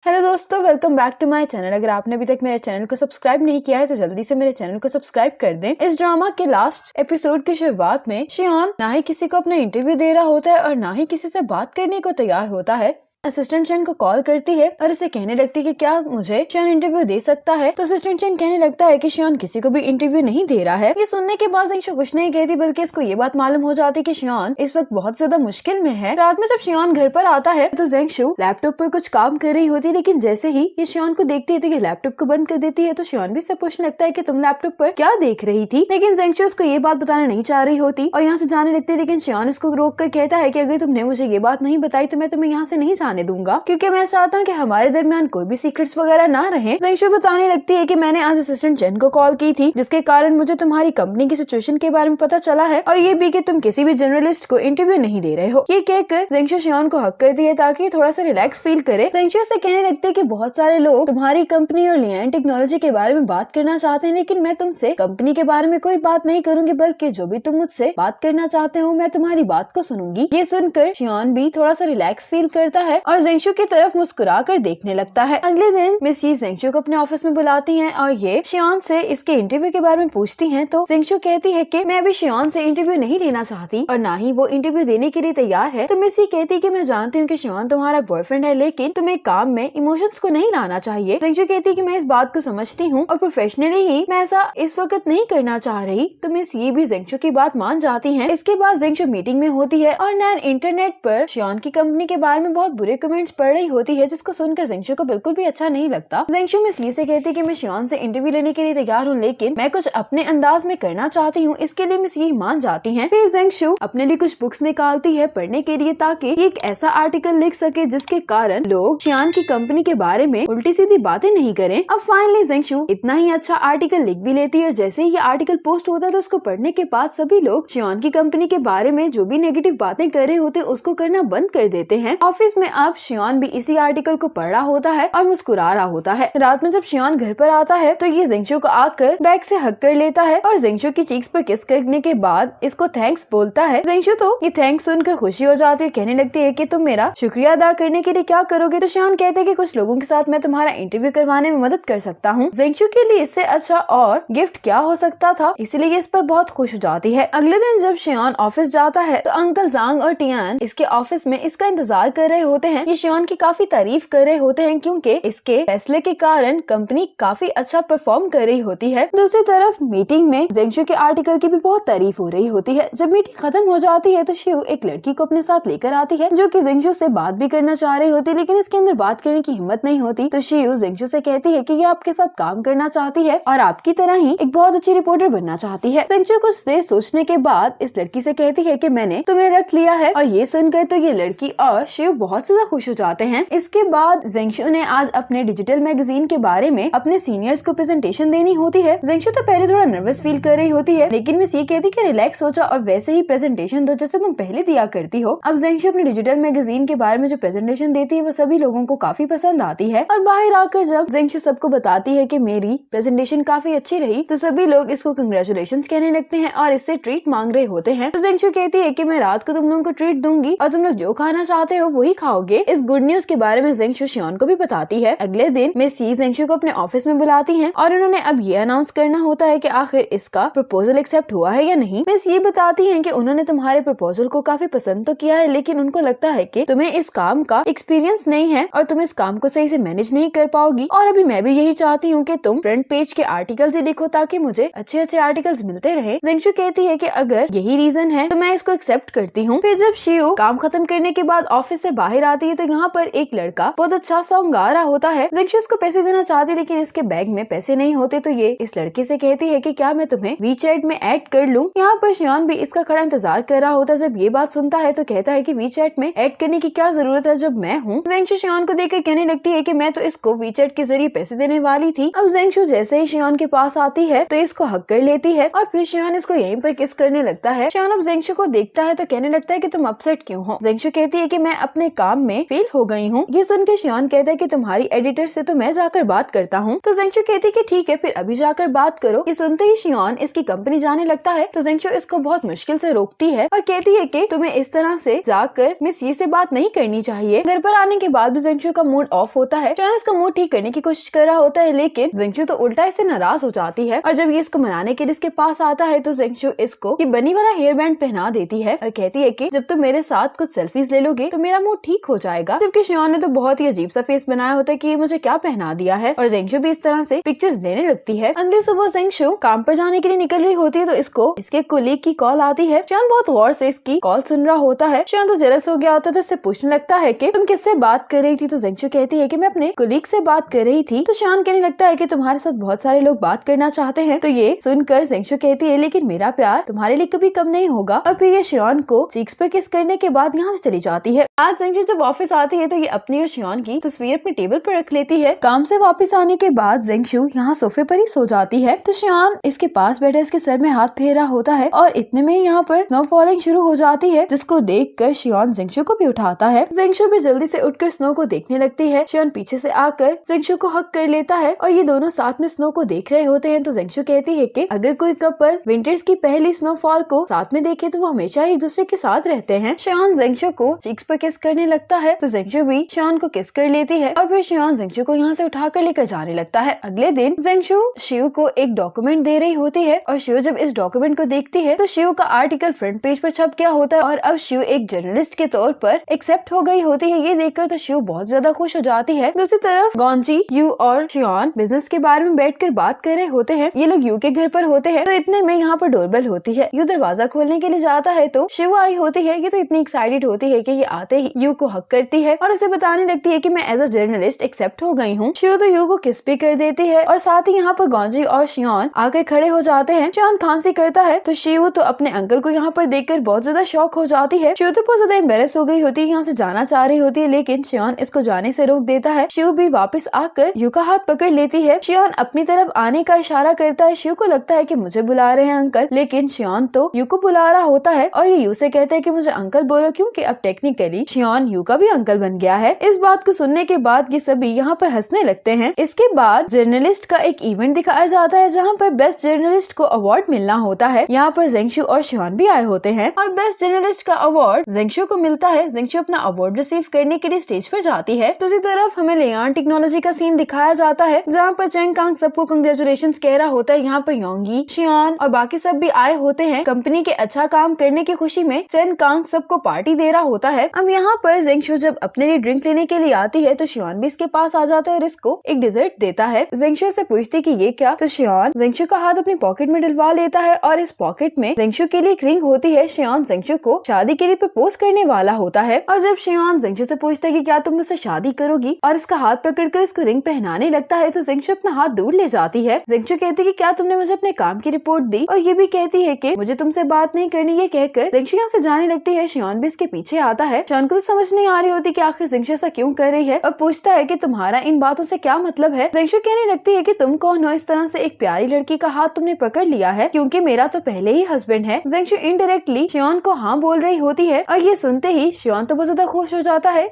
Hello दोस्तों, welcome back to my channel. अगर आपने अभी तक मेरे चैनल को सब्सक्राइब नहीं किया है तो जल्दी से मेरे चैनल को सब्सक्राइब कर दें। इस ड्रामा के लास्ट एपिसोड की शुरुआत में शियोन ना ही किसी को अपना इंटरव्यू दे रहा होता है और ना ही किसी से बात करने को तैयार होता है। असिस्टेंट चैन को कॉल करती है और इसे कहने लगती है कि क्या मुझे शियोन इंटरव्यू दे सकता है। तो असिस्टेंट चैन कहने लगता है कि शियोन किसी को भी इंटरव्यू नहीं दे रहा है। ये सुनने के बाद जिंगशू कुछ नहीं कहती, बल्कि इसको ये बात मालूम हो जाती है कि शियोन इस वक्त बहुत ज्यादा मुश्किल में है। रात में जब शियोन घर पर आता है तो जिंगशू लैपटॉप पर कुछ काम कर रही होती है, लेकिन जैसे ही ये शियोन को देखती है तो ये लैपटॉप को बंद कर देती है। तो शियोन भी इससे पूछने लगता है कि तुम लैपटॉप पर क्या देख रही थी, लेकिन जिंगशू उसको ये बात बताना नहीं चाह रही होती और यहाँ से जाने लगती है। लेकिन शियोन इसको रोक कर कहता है कि अगर तुमने मुझे ये बात नहीं बताई तो मैं तुम्हें यहाँ से नहीं जाने दूंगा, क्योंकि मैं चाहता हूँ कि हमारे दरमियान कोई भी सीक्रेट्स वगैरह ना रहे। जिंगशू बताने लगती है कि मैंने आज असिस्टेंट चैन को कॉल की थी, जिसके कारण मुझे तुम्हारी कंपनी की सिचुएशन के बारे में पता चला है और ये भी कि तुम किसी भी जर्नलिस्ट को इंटरव्यू नहीं दे रहे हो। ये कहकर जिंगशू शियोन को हक करती है ताकि थोड़ा सा रिलैक्स फील करे। जिंगशू से कहने लगते है कि बहुत सारे लोग तुम्हारी कंपनी और लियान टेक्नोलॉजी के बारे में बात करना चाहते हैं, लेकिन मैं तुमसे कंपनी के बारे में कोई बात नहीं करूंगी, बल्कि जो भी तुम मुझसे बात करना चाहते हो मैं तुम्हारी बात को सुनूंगी। ये सुनकर शियोन भी थोड़ा सा रिलैक्स फील करता है और जिंगशू की तरफ मुस्कुरा कर देखने लगता है। अगले दिन मिस यी जिंगशू को अपने ऑफिस में बुलाती हैं और ये शियोन से इसके इंटरव्यू के बारे में पूछती हैं। तो जिंगशू कहती है कि मैं अभी शियोन से इंटरव्यू नहीं लेना चाहती और ना ही वो इंटरव्यू देने के लिए तैयार है। तो मिस यी कहती है कि मैं जानती हूँ कि शियोन तुम्हारा बॉयफ्रेंड है, लेकिन तुम्हें काम में इमोशंस को नहीं लाना चाहिए। जिंगशू कहती है कि मैं इस बात को समझती हूँ और प्रोफेशनली ही मैं ऐसा इस वक्त नहीं करना चाह रही। तो मिस यी भी जिंगशू की बात मान जाती है। इसके बाद जिंगशू मीटिंग में होती है और नैन इंटरनेट पर शियोन की कंपनी के बारे में बहुत बुरे कमेंट्स पढ़ रही होती है, जिसको सुनकर जिंगशू को बिल्कुल भी अच्छा नहीं लगता। जिंगशू मिस यी से कहती है कि मैं शियोन से इंटरव्यू लेने के लिए तैयार हूँ, लेकिन मैं कुछ अपने अंदाज में करना चाहती हूँ। इसके लिए मिस यी मान जाती हैं। फिर जिंगशू अपने लिए कुछ बुक्स निकालती है पढ़ने के लिए, ताकि एक ऐसा आर्टिकल लिख सके जिसके कारण लोग शियोन की कंपनी के बारे में उल्टी सीधी बातें नहीं करें। अब फाइनली जिंगशू इतना ही अच्छा आर्टिकल लिख भी लेती है। जैसे ही ये आर्टिकल पोस्ट होता है तो उसको पढ़ने के बाद सभी लोग शियोन की कंपनी के बारे में जो भी नेगेटिव बातें कर रहे होते उसको करना बंद कर देते हैं। ऑफिस में अब शियोन भी इसी आर्टिकल को पढ़ रहा होता है और मुस्कुरा रहा होता है। रात में जब शियोन घर पर आता है तो ये जिंगशू को आकर बैग से हक कर लेता है और जिंगशू की चीक्स पर किस करने के बाद इसको थैंक्स बोलता है। जिंगशू तो ये थैंक्स सुनकर खुशी हो जाती है, कहने लगती है कि तुम मेरा शुक्रिया अदा करने के लिए क्या करोगे। तो शियोन कहते हैं कि कुछ लोगों के साथ मैं तुम्हारा इंटरव्यू करवाने में मदद कर सकता हूँ। जिंगशू के लिए इससे अच्छा और गिफ्ट क्या हो सकता था, इसलिए इस पर बहुत खुश हो जाती है। अगले दिन जब शियोन ऑफिस जाता है तो अंकल जांग और टियान इसके ऑफिस में इसका इंतजार कर रहे होते हैं। ये शियोन की काफी तारीफ कर रहे होते हैं, क्योंकि इसके फैसले के कारण कंपनी काफी अच्छा परफॉर्म कर रही होती है। दूसरी तरफ मीटिंग में जिंगशू के आर्टिकल की भी बहुत तारीफ हो रही होती है। जब मीटिंग खत्म हो जाती है तो शिव एक लड़की को अपने साथ लेकर आती है, जो कि जिंगशू से बात भी करना चाह रही होती है, लेकिन इसके अंदर बात करने की हिम्मत नहीं होती। तो शिव जिंगशू से कहती है कि ये आपके साथ काम करना चाहती है और आपकी तरह ही एक बहुत अच्छी रिपोर्टर बनना चाहती है। जिंगशू कुछ देर सोचने के बाद इस लड़की से कहती है कि मैंने तुम्हें रख लिया है, और ये सुनकर तो ये लड़की और शिव बहुत ज्यादा खुश हो जाते हैं। इसके बाद जिंगशू ने आज अपने डिजिटल मैगजीन के बारे में अपने सीनियर्स को प्रेजेंटेशन देनी होती है। जिंगशू तो पहले थोड़ा नर्वस फील कर रही होती है, लेकिन मिस ये कहती कि रिलैक्स हो जाओ और वैसे ही प्रेजेंटेशन दो जैसे तुम पहले दिया करती हो। अब जिंगशू अपने डिजिटल मैगजीन के बारे में जो प्रेजेंटेशन देती है वो सभी लोगों को काफी पसंद आती है और बाहर आकर जब जिंगशू सबको बताती है कि मेरी प्रेजेंटेशन काफी अच्छी रही तो सभी लोग इसको कंग्रेचुलेशंस कहने लगते हैं और इससे ट्रीट मांग रहे होते हैं। तो जिंगशू कहती है कि मैं रात को तुम लोगों को ट्रीट दूंगी और तुम लोग जो खाना चाहते हो वही खाओगे। इस गुड न्यूज के बारे में जिंगशू शियोन को भी बताती है। अगले दिन मिस यी जिंगशू को अपने ऑफिस में बुलाती हैं और उन्होंने अब ये अनाउंस करना होता है कि आखिर इसका प्रपोजल एक्सेप्ट हुआ है या नहीं। मिस ये बताती हैं कि उन्होंने तुम्हारे प्रपोजल को काफी पसंद तो किया है, लेकिन उनको लगता है कि तुम्हें इस काम का एक्सपीरियंस नहीं है और तुम इस काम को सही से मैनेज नहीं कर पाओगी। और अभी मैं भी यही चाहती हूँ कि तुम फ्रंट पेज के आर्टिकल्स ही लिखो ताकि मुझे अच्छे अच्छे आर्टिकल्स मिलते रहे। जिंगशू कहती है कि अगर यही रीजन है तो मैं इसको एक्सेप्ट करती हूँ। फिर जब शिव काम खत्म करने के बाद ऑफिस से बाहर आती है तो यहाँ पर एक लड़का बहुत अच्छा सॉन्ग गा रहा होता है। जिंगशू इसको पैसे देना चाहती है, लेकिन इसके बैग में पैसे नहीं होते। तो ये इस लड़के से कहती है कि क्या मैं तुम्हें वीचैट में ऐड कर लूं। यहाँ पर शियोन भी इसका खड़ा इंतजार कर रहा होता है। जब ये बात सुनता है तो कहता है कि वीचैट में ऐड करने की क्या जरूरत है जब मैं हूँ। जिंगशू शियोन को देखकर कहने लगती है कि मैं तो इसको वीचैट के जरिए पैसे देने वाली थी। अब जिंगशू जैसे ही शियोन के पास आती है तो इसको हक कर लेती है और फिर शियोन इसको यहीं पर किस करने लगता है। शियोन अब जिंगशू को देखता है तो कहने लगता है कि तुम अपसेट क्यों हो। जिंगशू कहती है कि मैं अपने काम एग्जाम में फेल हो गई हूँ। ये सुनकर शियान कहता है कि तुम्हारी एडिटर से तो मैं जाकर बात करता हूँ। तो जेंगशु कहती है कि ठीक है, फिर अभी जाकर बात करो। ये सुनते ही शियान इसकी कंपनी जाने लगता है। तो जेंगशु इसको बहुत मुश्किल से रोकती है और कहती है कि तुम्हें इस तरह से जाकर मिस ये से बात नहीं करनी चाहिए। घर पर आने के बाद भी जेंगशु का मूड ऑफ होता है। शियान इसका मूड ठीक करने की कोशिश कर रहा होता है, लेकिन जेंगशु तो उल्टा इससे नाराज हो जाती है और जब ये इसको मनाने के लिए इसके पास आता है तो जेंगशु इसको ये बनी वाला हेयर बैंड पहना देती है और कहती है कि जब तुम मेरे साथ कुछ सेल्फीज ले लोगे तो मेरा मूड ठीक हो जाएगा। जबकि शियान ने तो बहुत ही अजीब सा फेस बनाया होता है कि ये मुझे क्या पहना दिया है और जेंगशु भी इस तरह से पिक्चर्स लेने लगती है। अगली सुबह जेंगशु काम पर जाने के लिए निकल रही होती है तो इसको इसके कोलीग की कॉल आती है। शियान बहुत गौर से इसकी कॉल सुन रहा होता है। शियान तो जेलस हो गया होता है तो इससे पूछने लगता है कि तुम किससे बात कर रही थी। तो जेंगशु कहती है कि मैं अपने कोलीग से बात कर रही थी। तो शियान कहने लगता है कि तुम्हारे साथ बहुत सारे लोग बात करना चाहते हैं। तो ये सुनकर जेंगशु कहती है लेकिन मेरा प्यार तुम्हारे लिए कभी कम नहीं होगा। और फिर ये शियान को चीक्स पे किस करने के बाद यहाँ से चली जाती है। आज जेंगशु जब ऑफिस आती है तो ये अपनी और शियान की तस्वीर अपने टेबल पर रख लेती है। काम से वापस आने के बाद जेंगशु यहाँ सोफे पर ही सो जाती है। तो शियान इसके पास बैठे इसके सर में हाथ फेर रहा होता है और इतने में यहाँ पर स्नो फॉलिंग शुरू हो जाती है, जिसको देखकर शियान जेंगशु को भी उठाता है। जेंगशु भी जल्दी से उठकर स्नो को देखने लगती है। शियान पीछे से आकर जेंगशु को हक कर लेता है और ये दोनों साथ में स्नो को देख रहे होते हैं। तो जेंगशु कहती है कि अगर कोई कपल विंटर्स की पहली स्नोफॉल को साथ में देखे तो वो हमेशा एक दूसरे के साथ रहते हैं। शियान जेंगशु को चीक्स पर किस करने लगता है तो जेंगशु भी शियान को किस कर लेती है और फिर शियान जेंगशु को यहाँ से उठाकर लेकर जाने लगता है। अगले दिन जेंगशु शिव को एक डॉक्यूमेंट दे रही होती है और शिव जब इस डॉक्यूमेंट को देखती है तो शिव का आर्टिकल फ्रंट पेज पर छप गया होता है और अब शिव एक जर्नलिस्ट के तौर पर एक्सेप्ट हो गई होती है। ये देखकर तो शिव बहुत ज्यादा खुश हो जाती है। दूसरी तरफ गॉन्जी, यू और शियान बिजनेस के बारे में बैठकर बात कर रहे होते हैं। ये लोग यू के घर पर होते हैं तो इतने में यहाँ पर डोरबेल होती है। यू दरवाजा खोलने के लिए जाता है तो शिव आई होती है। ये तो इतनी एक्साइटेड होती है कि ये आते ही यू को हक करती है और उसे बताने लगती है कि मैं एज अ जर्नलिस्ट एक्सेप्ट हो गई हूँ। शिव तो यू को किस भी कर देती है और साथ ही यहाँ पर गॉन्जी और शियान आकर खड़े हो जाते हैं। शियान खांसी करता है तो शिव तो अपने अंकल को यहाँ पर देखकर बहुत ज्यादा शॉक हो जाती है। शिव तो बहुत ज्यादा एम्बेरस हो गई होती है, यहाँ से जाना चाह रही होती है, लेकिन शियान इसको जाने से रोक देता है। शिव भी वापस आकर यू का हाथ पकड़ लेती है। शियान अपनी तरफ आने का इशारा करता है। शिव को लगता है कि मुझे बुला रहे हैं अंकल, लेकिन शियान तो यू को बुला रहा होता है और ये यू से कहता है कि मुझे अंकल बोलो, क्योंकि अब टेक्निकली शियान यू का भी अंकल बन गया है। इस बात को सुनने के बाद ये सभी यहाँ पर हंसने लगते हैं। इसके बाद जर्नलिस्ट का एक इवेंट दिखाया जाता है जहाँ पर बेस्ट जर्नलिस्ट को अवार्ड मिलना होता है। यहाँ पर जेंगशु और शियान भी आए होते हैं और बेस्ट जर्नलिस्ट का अवार्ड जेंगशु को मिलता है। जेंगशु अपना अवार्ड रिसीव करने के लिए स्टेज पर जाती है। दूसरी तरफ हमें लियान टेक्नोलॉजी का सीन दिखाया जाता है जहाँ पर चेंग कांग सबको कंग्रेचुलेशंस कह रहा होता है। यहाँ पर योंगी, शियान और बाकी सब भी आए होते हैं। कंपनी के अच्छा काम करने की खुशी में चेंग कांग सबको पार्टी दे रहा होता है। अब यहाँ पर जेंगशु जब अपने लिए ड्रिंक लेने के लिए आती है तो शियान भी इसके पास आ जाता है और इसको एक डिजर्ट देता है। जेंगशु से पूछती कि ये क्या, तो शियान जेंगशु का हाथ अपनी पॉकेट में डलवा लेता है और इस पॉकेट में जेंगशु के लिए एक रिंग होती है। शियान जेंगशु को शादी के लिए प्रपोज करने वाला होता है और जब शियान जेंगशु से पूछता है कि क्या तुम मुझसे शादी करोगी और इसका हाथ पकड़कर इसको रिंग पहनाने लगता है तो जेंगशु अपना हाथ दूर ले जाती है। जेंगशु कहती है कि क्या तुमने मुझे अपने काम की रिपोर्ट दी, और ये भी कहती है कि मुझे तुमसे बात नहीं करनी। ये कहकर जेंगशु यहाँ से जाने लगती है। शियान भी इसके पीछे आता है। शियान को तो समझ नहीं आ रही होती कि आखिर जेंगशु ऐसा क्यों कर रही है और पूछता है कि तुम्हारा इन बातों से क्या मतलब है। जेंगशु कहने लगती है कि तुम कौन हो, इस तरह से एक प्यारी लड़की का हाथ तुमने पकड़ लिया है, क्योंकि मेरा तो पहले ही हस्बैंड है। जेंगशु इनडायरेक्टली शियान को हाँ बोल रही होती है और ये सुनते ही शियान तो बहुत ज्यादा खुश हो जाता है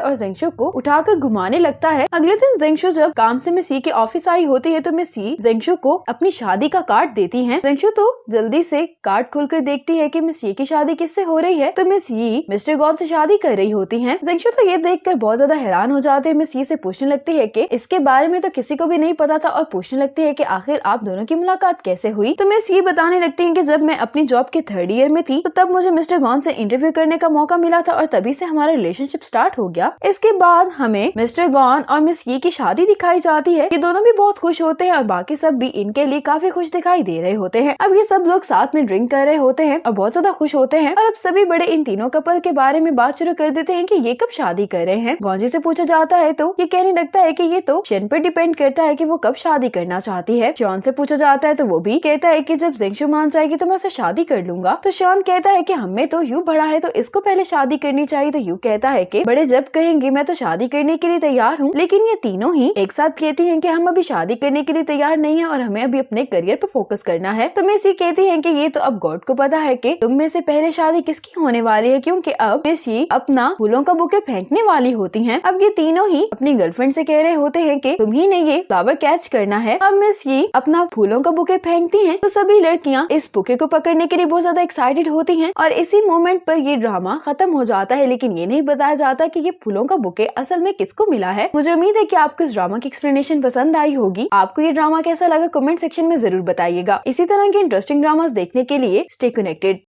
और जेंगशु को उठाकर घुमाने लगता है। अगले दिन जेंगशु जब काम से मिस यी के ऑफिस आई होती है तो मिस यी जेंगशु को अपनी शादी का कार्ड देती है। जेंगशु तो जल्दी से कार्ड खोलकर देखती है कि मिस यी की शादी किससे हो रही है, तो मिस यी मिस्टर गॉन से शादी कर रही होती है। जेंगशु तो ये देखकर बहुत ज्यादा हैरान हो जाते हैं। मिस यी से पूछने लगती है कि इसके बारे में तो किसी को भी नहीं पता था और पूछने लगती है कि आखिर आप दोनों की मुलाकात कैसे हुई। तो मिस यी बताने लगती है कि जब मैं अपनी जॉब के 3rd ईयर में थी तो तब मुझे मिस्टर गॉन से इंटरव्यू करने का मौका मिला था और तभी से हमारा रिलेशनशिप स्टार्ट हो गया। इसके बाद हमें मिस्टर गॉन और मिस यी की शादी दिखाई जाती है। ये दोनों भी बहुत खुश होते हैं और बाकी सब भी इनके लिए काफी खुश दिखाई दे रहे होते हैं। अब ये सब लोग साथ में ड्रिंक कर रहे होते हैं और बहुत ज्यादा खुश होते हैं और अब सभी बड़े इन तीनों कपल के बारे में बात शुरू कर देते हैं कि ये कब शादी कर रहे हैं। गॉन्जी से पूछा जाता है तो ये कहने लगता है कि ये तो शन पर डिपेंड करता है कि वो कब शादी करना चाहती है। शियान से पूछा जाता है तो वो भी कहता है कि जब जेंगशु मान जाएगी तो मैं उसे शादी कर लूंगा। तो शियान कहता है कि हमें तो यू बड़ा है तो इसको पहले शादी करनी चाहिए। तो यू कहता है कि बड़े जब कहेंगे मैं तो शादी करने के लिए तैयार हूँ। लेकिन ये तीनों ही एक साथ कहती हैं कि हम अभी शादी करने के लिए तैयार नहीं है और हमें अभी अपने करियर पर फोकस करना है। तो मिस यी कहती है कि ये तो अब गॉड को पता है कि तुम में से पहले शादी किसकी होने वाली है, क्योंकि एकदम कि अब मिस यी अपना फूलों का बुके फेंकने वाली होती हैं। अब ये तीनों ही अपनी गर्लफ्रेंड से कह रहे होते हैं कि तुम्ही ने ये फ्लावर कैच करना है। अब मिस यी अपना फूलों का बुके फेंकती हैं तो सभी लड़कियां इस बुके को पकड़ने के लिए बहुत ज्यादा एक्साइटेड होती हैं और इसी मोमेंट पर ये ड्रामा खत्म हो जाता है। लेकिन ये नहीं बताया जाता कि ये फूलों का बुके असल में किसको मिला है। मुझे उम्मीद है कि आपको इस ड्रामा की एक्सप्लेनेशन पसंद आई होगी। आपको ये ड्रामा कैसा लगा कमेंट सेक्शन में जरूर बताइएगा। इसी तरह के इंटरेस्टिंग ड्रामास देखने के लिए स्टे कनेक्टेड।